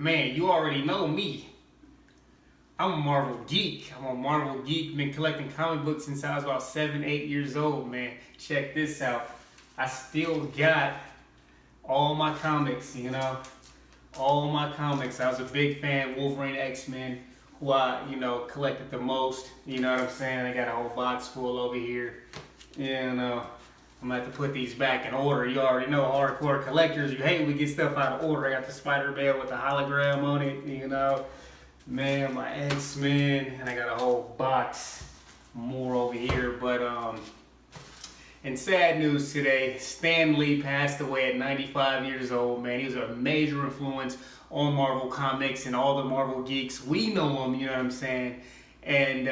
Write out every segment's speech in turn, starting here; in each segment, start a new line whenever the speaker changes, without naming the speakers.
Man, you already know me. I'm a Marvel geek. I'm a Marvel geek. Been collecting comic books since I was about 7, 8 years old, man. Check this out. I still got all my comics. All my comics. I was a big fan of Wolverine, X-Men, who I collected the most. You know what I'm saying? I got a whole box full over here. I'm gonna have to put these back in order. You already know hardcore collectors, you hate when we get stuff out of order. I got the Spider-Man with the hologram on it, Man, my X-Men, and I got a whole box more over here. But in sad news today, Stan Lee passed away at 95 years old, man. He was a major influence on Marvel Comics and all the Marvel geeks. We know him, you know what I'm saying? And,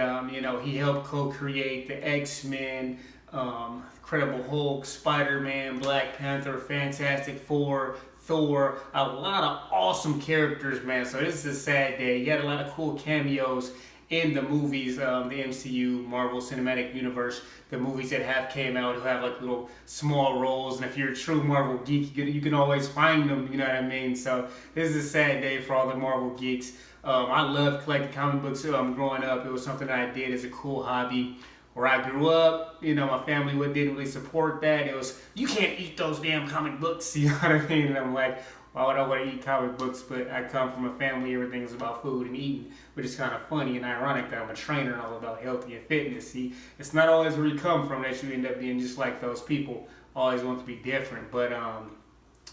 he helped co-create the X-Men, Incredible Hulk, Spider-Man, Black Panther, Fantastic Four, Thor, a lot of awesome characters, man. So this is a sad day. He had a lot of cool cameos in the movies, the MCU, Marvel Cinematic Universe, the movies that have came out who have like little small roles. And if you're a true Marvel geek, you can always find them, you know what I mean? So this is a sad day for all the Marvel geeks. I loved collecting comic books growing up. It was something that I did as a cool hobby. Where I grew up, my family didn't really support that. It was, you can't eat those damn comic books, you know what I mean? And I'm like, why would I want to eat comic books? But I come from a family, everything's about food and eating, which is kind of funny and ironic that I'm a trainer and all about healthy and fitness. See, it's not always where you come from that you end up being just like those people. Always want to be different. But,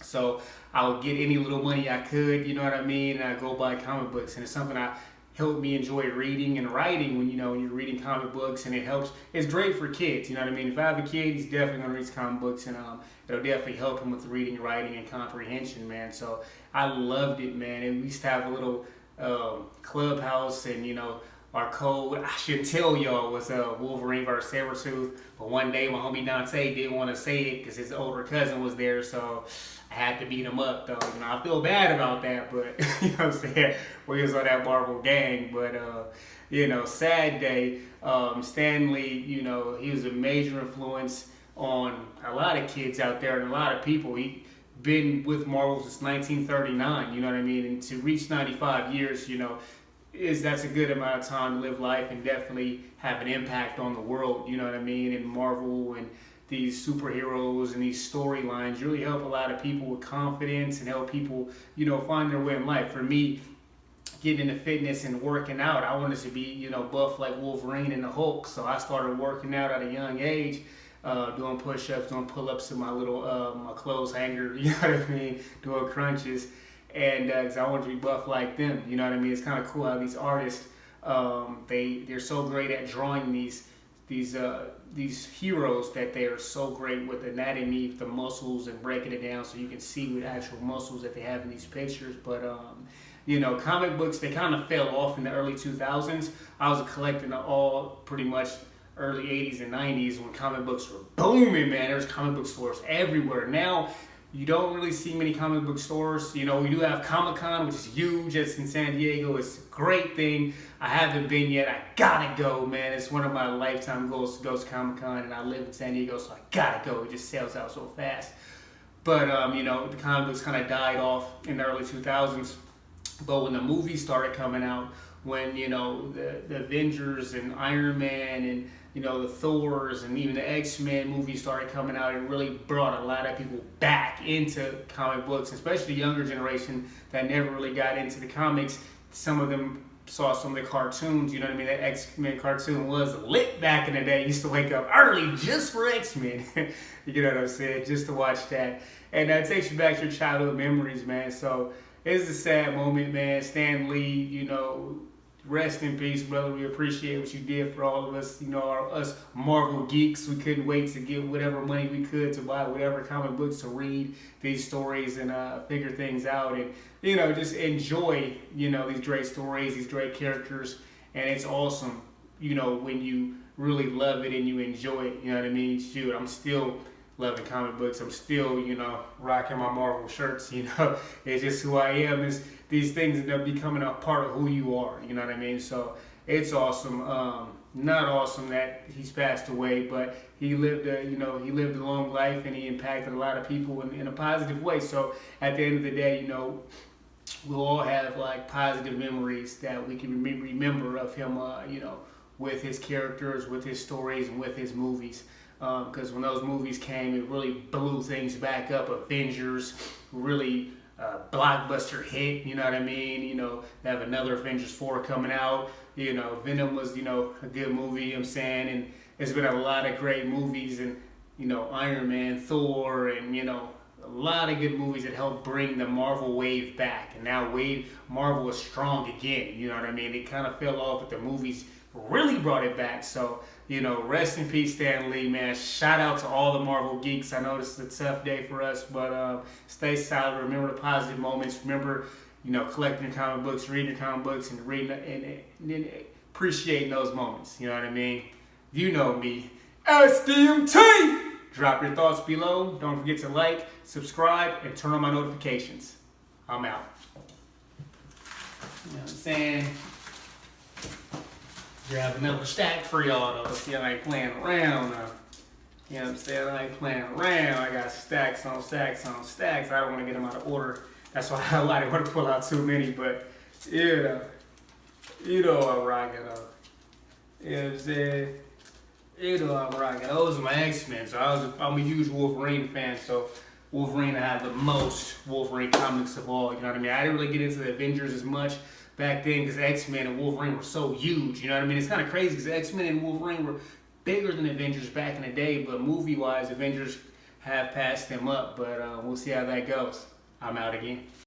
so I would get any little money I could, you know what I mean? And I go buy comic books, and it's something I helped me enjoy reading and writing when you're reading comic books, and it's great for kids, you know what I mean? If I have a kid, he's definitely gonna read comic books, and it'll definitely help him with reading, writing, and comprehension, man. So I loved it, man. And we used to have a little clubhouse, and our code, I shouldn't tell y'all, was Wolverine versus Sabretooth. But one day my homie Dante didn't want to say it because his older cousin was there, so I had to beat him up, though. I feel bad about that, but you know what I'm saying? We was on that Marvel gang, but sad day. Stan Lee, he was a major influence on a lot of kids out there and a lot of people. He been with Marvel since 1939, you know what I mean? And to reach 95 years, that's a good amount of time to live life and definitely have an impact on the world, you know what I mean? And Marvel and these superheroes and these storylines really help a lot of people with confidence and help people, find their way in life. For me, getting into fitness and working out, I wanted to be, buff like Wolverine and the Hulk. So I started working out at a young age, doing push-ups, doing pull-ups in my little my clothes hanger, you know what I mean, doing crunches. And cause I wanted to be buff like them, you know what I mean? It's kind of cool how these artists, they're so great at drawing these heroes that they are so great with anatomy, the muscles, and breaking it down so you can see with actual muscles that they have in these pictures. But comic books, they kind of fell off in the early 2000s. I was collecting all pretty much early 80s and 90s when comic books were booming, man. There was comic book stores everywhere. Now you don't really see many comic book stores. We do have Comic-Con, which is huge. It's in San Diego. It's a great thing. I haven't been yet. I gotta go, man. It's one of my lifetime goals to go to Comic-Con, and I live in San Diego, so I gotta go. It just sells out so fast. But, the comic books kind of died off in the early 2000s. But when the movies started coming out, when, the Avengers and Iron Man and, the Thors and even the X-Men movies started coming out, it really brought a lot of people back into comic books, especially the younger generation that never really got into the comics. Some of them saw some of the cartoons, you know what I mean? That X-Men cartoon was lit back in the day. I used to wake up early just for X-Men, you know what I'm saying, just to watch that. And that takes you back to your childhood memories, man. So it's a sad moment, man. Stan Lee, rest in peace, brother. We appreciate what you did for all of us, us Marvel geeks. We couldn't wait to get whatever money we could to buy whatever comic books to read these stories and figure things out and, just enjoy, these great stories, these great characters. And it's awesome, when you really love it and you enjoy it, you know what I mean? Shoot, I'm still loving comic books. I'm still, rocking my Marvel shirts, It's just who I am. These things end up becoming a part of who you are, you know what I mean? So it's awesome. Not awesome that he's passed away, but he lived a long life and he impacted a lot of people in a positive way. So at the end of the day, we'll all have like positive memories that we can remember of him, with his characters, with his stories, and with his movies. Because when those movies came, it really blew things back up. Avengers, really blockbuster hit, you know what I mean? They have another Avengers 4 coming out. Venom was, a good movie, you know what I'm saying? And there's been a lot of great movies, and, Iron Man, Thor, and, a lot of good movies that helped bring the Marvel wave back. And now Marvel is strong again, you know what I mean? It kind of fell off, but the movies really brought it back. So, rest in peace, Stan Lee, man. Shout out to all the Marvel geeks. I know this is a tough day for us, but stay solid. Remember the positive moments. Remember, collecting your comic books, reading your comic books, and and appreciating those moments. You know what I mean? You know me. SDMT! Drop your thoughts below. Don't forget to like, subscribe, and turn on my notifications. I'm out. You know what I'm saying? Grab another stack for y'all though. See, I ain't playing around now. You know what I'm saying? I ain't playing around. I got stacks on stacks on stacks. I don't want to get them out of order. That's why I don't want to pull out too many, but I'm rocking up. You know what I'm saying? I'm rocking. Those are my X-Men. So I'm a huge Wolverine fan. So Wolverine, I have the most Wolverine comics of all. You know what I mean? I didn't really get into the Avengers as much back then because X-Men and Wolverine were so huge. You know what I mean? It's kind of crazy because X-Men and Wolverine were bigger than Avengers back in the day. But movie-wise, Avengers have passed them up. But we'll see how that goes. I'm out again.